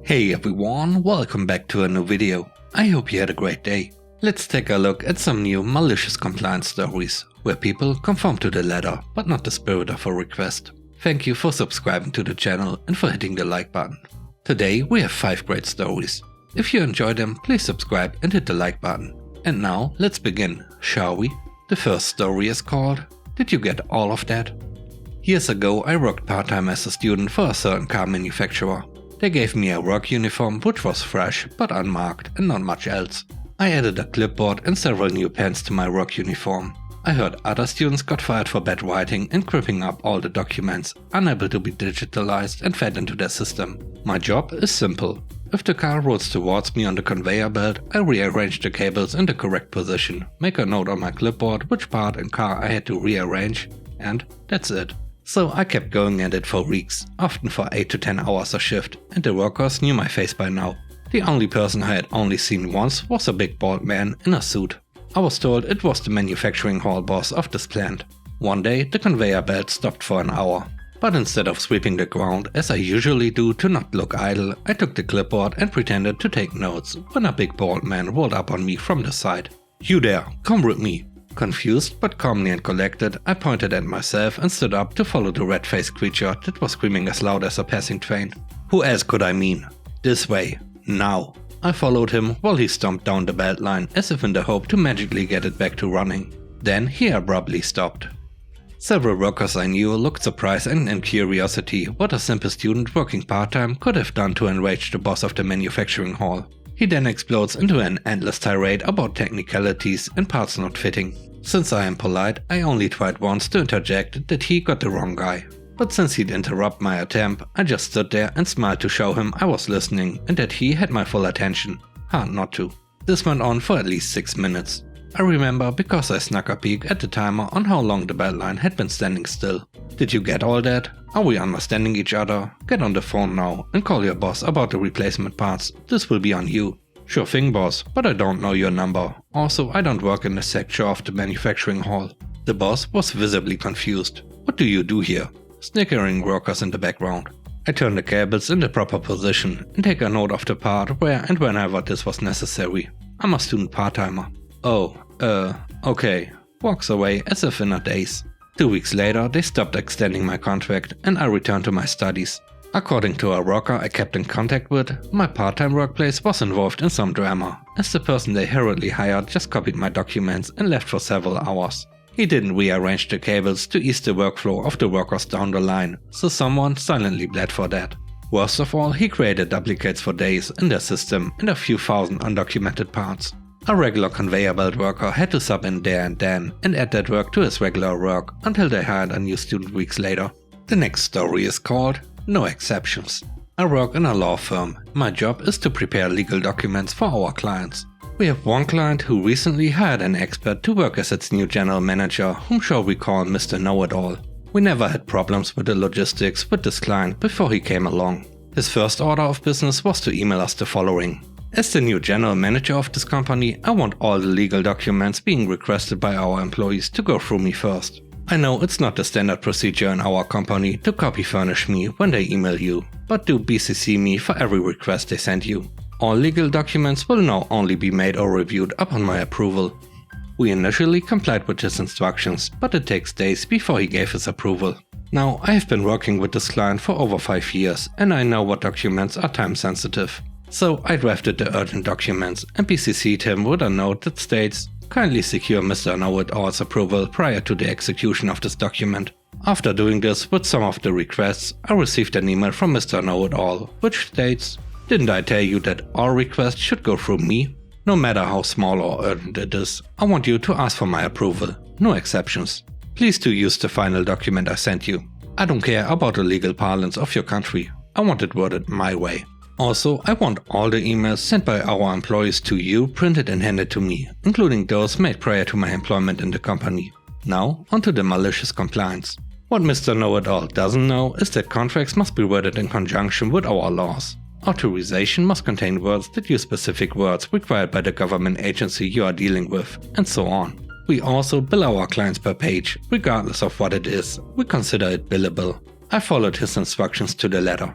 Hey everyone, welcome back to a new video. I hope you had a great day. Let's take a look at some new malicious compliance stories, where people conform to the letter but not the spirit of a request. Thank you for subscribing to the channel and for hitting the like button. Today we have 5 great stories. If you enjoyed them, please subscribe and hit the like button. And now let's begin, shall we? The first story is called, Did You Get All of That? Years ago I worked part-time as a student for a certain car manufacturer. They gave me a work uniform which was fresh but unmarked and not much else. I added a clipboard and several new pens to my work uniform. I heard other students got fired for bad writing and cripping up all the documents, unable to be digitalized and fed into their system. My job is simple. If the car rolls towards me on the conveyor belt, I rearrange the cables in the correct position, make a note on my clipboard which part and car I had to rearrange, and that's it. So I kept going at it for weeks, often for 8 to 10 hours a shift, and the workers knew my face by now. The only person I had only seen once was a big bald man in a suit. I was told it was the manufacturing hall boss of this plant. One day the conveyor belt stopped for an hour. But instead of sweeping the ground as I usually do to not look idle, I took the clipboard and pretended to take notes when a big bald man rolled up on me from the side. "You there, come with me." Confused but calmly and collected, I pointed at myself and stood up to follow the red-faced creature that was screaming as loud as a passing train. Who else could I mean? This way, now. I followed him while he stomped down the belt line as if in the hope to magically get it back to running. Then he abruptly stopped. Several workers I knew looked surprised and in curiosity what a simple student working part-time could have done to enrage the boss of the manufacturing hall. He then explodes into an endless tirade about technicalities and parts not fitting. Since I am polite, I only tried once to interject that he got the wrong guy. But since he'd interrupt my attempt, I just stood there and smiled to show him I was listening and that he had my full attention. Hard not to. This went on for at least 6 minutes. I remember because I snuck a peek at the timer on how long the belt line had been standing still. Did you get all that? Are we understanding each other? Get on the phone now and call your boss about the replacement parts. This will be on you. Sure thing, boss, but I don't know your number. Also, I don't work in this sector of the manufacturing hall. The boss was visibly confused. What do you do here? Snickering workers in the background. I turn the cables in the proper position and take a note of the part where and whenever this was necessary. I'm a student part-timer. Oh, okay. Walks away as if in a daze. 2 weeks later, they stopped extending my contract and I returned to my studies. According to a worker I kept in contact with, my part-time workplace was involved in some drama, as the person they hurriedly hired just copied my documents and left for several hours. He didn't rearrange the cables to ease the workflow of the workers down the line, so someone silently bled for that. Worst of all, he created duplicates for days in their system and a few thousand undocumented parts. A regular conveyor belt worker had to sub in there and then and add that work to his regular work until they hired a new student weeks later. The next story is called No Exceptions. I work in a law firm. My job is to prepare legal documents for our clients. We have one client who recently hired an expert to work as its new general manager, whom shall we call Mr. Know-It-All. We never had problems with the logistics with this client before he came along. His first order of business was to email us the following. As the new general manager of this company, I want all the legal documents being requested by our employees to go through me first. I know it's not the standard procedure in our company to copy furnish me when they email you, but do BCC me for every request they send you. All legal documents will now only be made or reviewed upon my approval. We initially complied with his instructions, but it takes days before he gave his approval. Now, I have been working with this client for over 5 years and I know what documents are time sensitive. So I drafted the urgent documents and BCC'd him with a note that states, "Kindly secure Mr. Know-It-All's approval prior to the execution of this document." After doing this with some of the requests, I received an email from Mr. Know-It-All, which states, "Didn't I tell you that all requests should go through me? No matter how small or urgent it is, I want you to ask for my approval. No exceptions. Please do use the final document I sent you. I don't care about the legal parlance of your country. I want it worded my way. Also, I want all the emails sent by our employees to you printed and handed to me, including those made prior to my employment in the company." Now, onto the malicious compliance. What Mr. Know-It-All doesn't know is that contracts must be worded in conjunction with our laws. Authorization must contain words that use specific words required by the government agency you are dealing with, and so on. We also bill our clients per page, regardless of what it is. We consider it billable. I followed his instructions to the letter.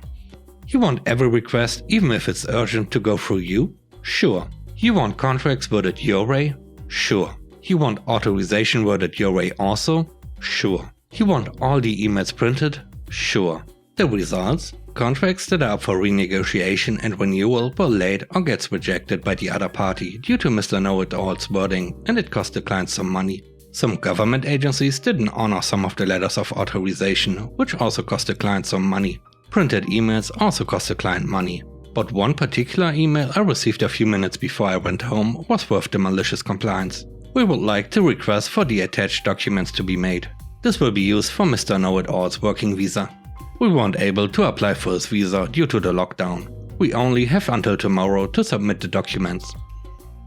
You want every request, even if it's urgent, to go through you? Sure. You want contracts worded your way? Sure. You want authorization worded your way also? Sure. You want all the emails printed? Sure. The results? Contracts that are up for renegotiation and renewal were late or gets rejected by the other party due to Mr. Know-it-all's wording, and it cost the client some money. Some government agencies didn't honor some of the letters of authorization, which also cost the client some money. Printed emails also cost the client money. But one particular email I received a few minutes before I went home was worth the malicious compliance. We would like to request for the attached documents to be made. This will be used for Mr. Know-it-all's working visa. We weren't able to apply for his visa due to the lockdown. We only have until tomorrow to submit the documents.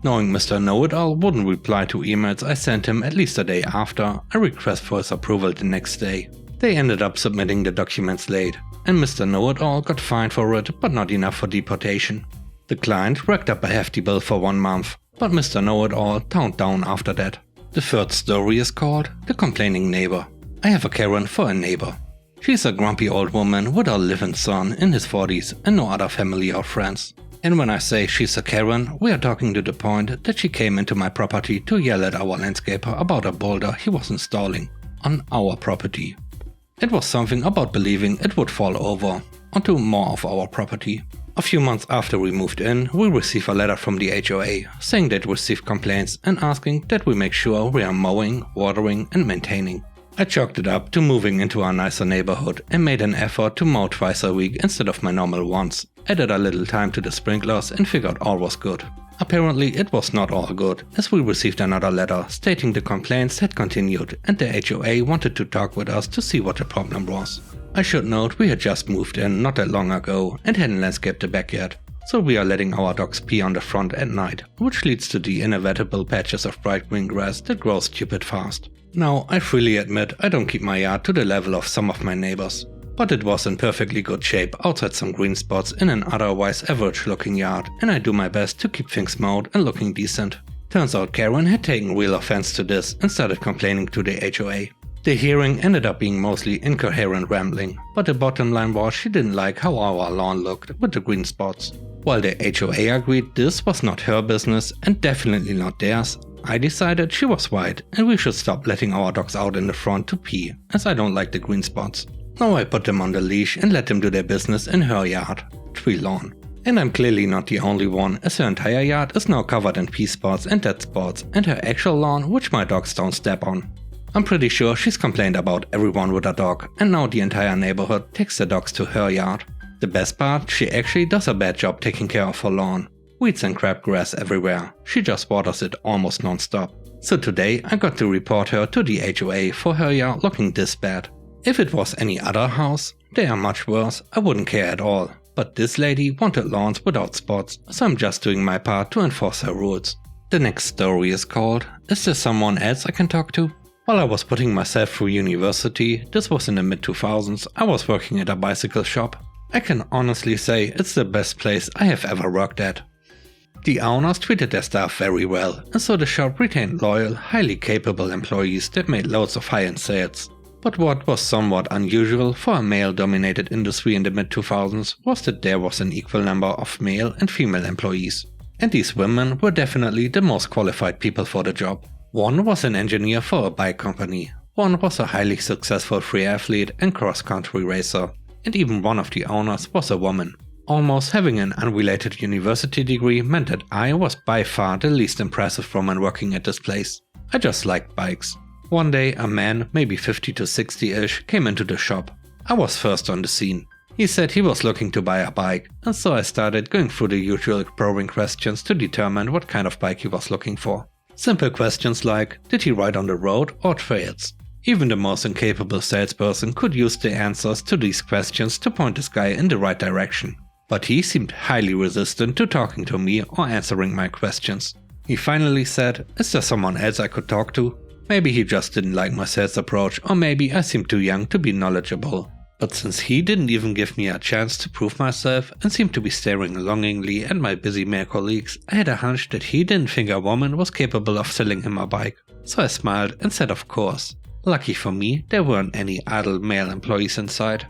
Knowing Mr. Know-it-all wouldn't reply to emails I sent him at least a day after, I request for his approval the next day. They ended up submitting the documents late, and Mr. Know-it-all got fined for it, but not enough for deportation. The client racked up a hefty bill for 1 month, but Mr. Know-it-all toned down after that. The third story is called The Complaining Neighbor. I have a Karen for a neighbor. She's a grumpy old woman with a live-in son in his 40s and no other family or friends. And when I say she's a Karen, we are talking to the point that she came into my property to yell at our landscaper about a boulder he was installing on our property. It was something about believing it would fall over onto more of our property. A few months after we moved in, we received a letter from the HOA saying they'd received complaints and asking that we make sure we are mowing, watering and maintaining. I chalked it up to moving into a nicer neighborhood and made an effort to mow twice a week instead of my normal once, added a little time to the sprinklers and figured all was good. Apparently it was not all good, as we received another letter stating the complaints had continued and the HOA wanted to talk with us to see what the problem was. I should note we had just moved in not that long ago and hadn't landscaped the backyard, so we are letting our dogs pee on the front at night, which leads to the inevitable patches of bright green grass that grows stupid fast. Now, I freely admit I don't keep my yard to the level of some of my neighbors, but it was in perfectly good shape outside some green spots in an otherwise average looking yard, and I do my best to keep things mowed and looking decent. Turns out Karen had taken real offense to this and started complaining to the HOA. The hearing ended up being mostly incoherent rambling, but the bottom line was she didn't like how our lawn looked with the green spots. While the HOA agreed this was not her business and definitely not theirs, I decided she was right and we should stop letting our dogs out in the front to pee, as I don't like the green spots. Now I put them on the leash and let them do their business in her yard, tree lawn. And I'm clearly not the only one, as her entire yard is now covered in pee spots and dead spots, and her actual lawn which my dogs don't step on. I'm pretty sure she's complained about everyone with a dog, and now the entire neighborhood takes the dogs to her yard. The best part, she actually does a bad job taking care of her lawn. Weeds and crabgrass everywhere, she just waters it almost non-stop. So today I got to report her to the HOA for her yard looking this bad. If it was any other house, they are much worse, I wouldn't care at all. But this lady wanted lawns without spots, so I'm just doing my part to enforce her rules. The next story is called, Is there someone else I can talk to? While I was putting myself through university, this was in the mid-2000s, I was working at a bicycle shop. I can honestly say it's the best place I have ever worked at. The owners treated their staff very well, and so the shop retained loyal, highly capable employees that made loads of high-end sales. But what was somewhat unusual for a male-dominated industry in the mid-2000s was that there was an equal number of male and female employees. And these women were definitely the most qualified people for the job. One was an engineer for a bike company, one was a highly successful free athlete and cross-country racer, and even one of the owners was a woman. Almost having an unrelated university degree meant that I was by far the least impressive woman working at this place. I just liked bikes. One day a man, maybe 50 to 60-ish, came into the shop. I was first on the scene. He said he was looking to buy a bike, and so I started going through the usual probing questions to determine what kind of bike he was looking for. Simple questions like, did he ride on the road or trails? Even the most incapable salesperson could use the answers to these questions to point this guy in the right direction. But he seemed highly resistant to talking to me or answering my questions. He finally said, is there someone else I could talk to? Maybe he just didn't like my sales approach, or maybe I seemed too young to be knowledgeable. But since he didn't even give me a chance to prove myself and seemed to be staring longingly at my busy male colleagues, I had a hunch that he didn't think a woman was capable of selling him a bike. So I smiled and said of course. Lucky for me, there weren't any idle male employees inside.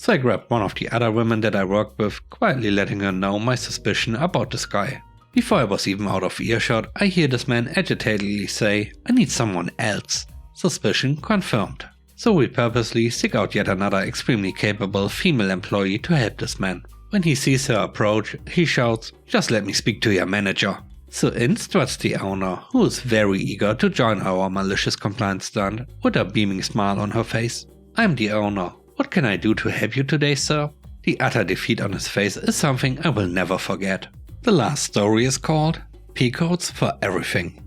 So I grabbed one of the other women that I worked with, quietly letting her know my suspicion about this guy. Before I was even out of earshot, I hear this man agitatedly say, "I need someone else." Suspicion confirmed. So we purposely seek out yet another extremely capable female employee to help this man. When he sees her approach, he shouts, "Just let me speak to your manager." So in struts the owner, who is very eager to join our malicious compliance stunt, with a beaming smile on her face. "I'm the owner. What can I do to help you today, sir?" The utter defeat on his face is something I will never forget. The last story is called P-Codes for Everything.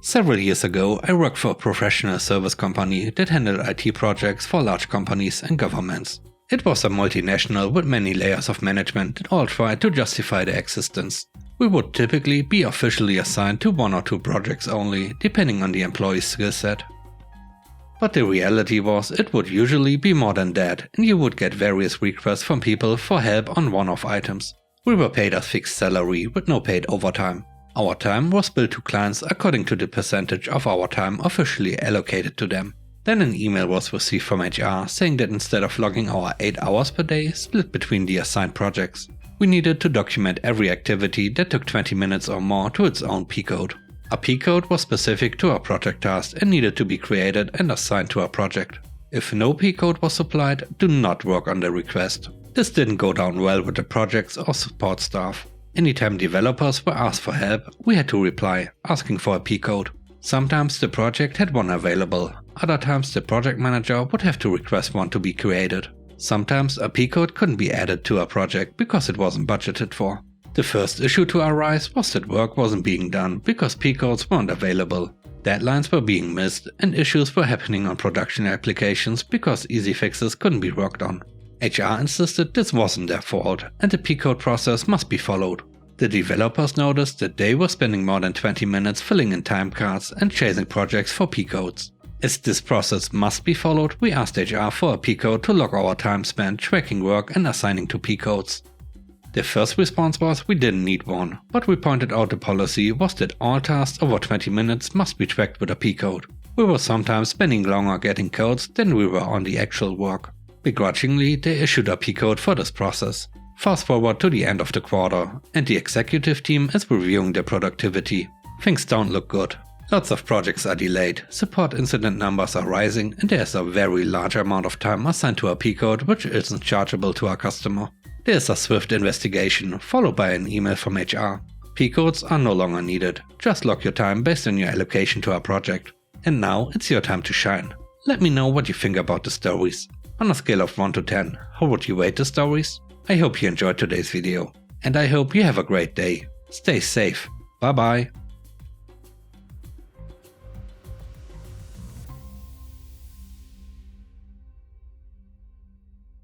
Several years ago, I worked for a professional service company that handled IT projects for large companies and governments. It was a multinational with many layers of management that all tried to justify their existence. We would typically be officially assigned to 1 or 2 projects only, depending on the employee's skill set. But the reality was it would usually be more than that, and you would get various requests from people for help on one-off items. We were paid a fixed salary with no paid overtime. Our time was billed to clients according to the percentage of our time officially allocated to them. Then an email was received from HR saying that instead of logging our 8 hours per day split between the assigned projects, we needed to document every activity that took 20 minutes or more to its own P-code. A P-code was specific to a project task and needed to be created and assigned to a project. If no P-code was supplied, do not work on the request. This didn't go down well with the projects or support staff. Anytime developers were asked for help, we had to reply, asking for a P-code. Sometimes the project had one available, other times the project manager would have to request one to be created. Sometimes a P-code couldn't be added to a project because it wasn't budgeted for. The first issue to arise was that work wasn't being done because P-codes weren't available. Deadlines were being missed and issues were happening on production applications because easy fixes couldn't be worked on. HR insisted this wasn't their fault and the P-code process must be followed. The developers noticed that they were spending more than 20 minutes filling in time cards and chasing projects for P-codes. As this process must be followed, we asked HR for a P-code to log our time spent tracking work and assigning to P-codes. Their first response was we didn't need one, but we pointed out the policy was that all tasks over 20 minutes must be tracked with a P-code. We were sometimes spending longer getting codes than we were on the actual work. Begrudgingly, they issued a P-code for this process. Fast forward to the end of the quarter, and the executive team is reviewing their productivity. Things don't look good. Lots of projects are delayed, support incident numbers are rising, and there's a very large amount of time assigned to a P-code which isn't chargeable to our customer. There's a swift investigation, followed by an email from HR. P-codes are no longer needed, just log your time based on your allocation to our project. And now it's your time to shine. Let me know what you think about the stories. On a scale of 1 to 10, how would you rate the stories? I hope you enjoyed today's video, and I hope you have a great day. Stay safe. Bye bye.